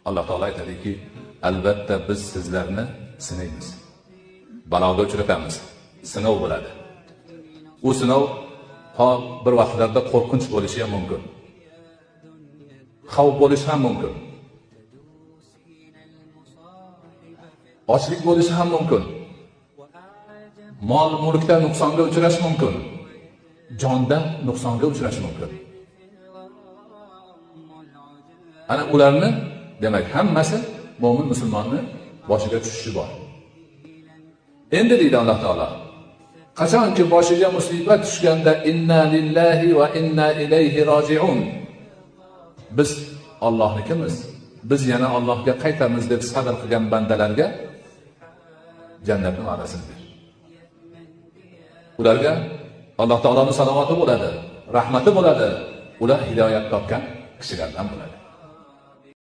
Alloh taolo aytadiki, albatta biz sizlarni sinaymiz. Baloga uchratamiz. Sinov bo'ladi. U sinov bir vaqtlarda qo'rqinch bo'lishi ham mumkin. Xavf bo'lishi ham mumkin. Ochlik bo'lishi ham mumkin. Mol mulkda nuqsonga uchrash mumkin. Jonda nuqsonga uchrash mumkin. Ana ularni demak hammasi mo'min musulmonni boshiga tushishi bor. Endi deydi Alloh taolo, qachonki boshiga musibat tushganda inna lillahi va inna ilayhi roji'un. Biz Allohnikimiz, biz yana Allohga qaytamiz deb sabr qilgan bandalarga jannatning va'dasini ber. Ularga Alloh taoloning salovati bo'ladi, rahmati bo'ladi. Ular hidoyat topgan kishilardan bo'ladi.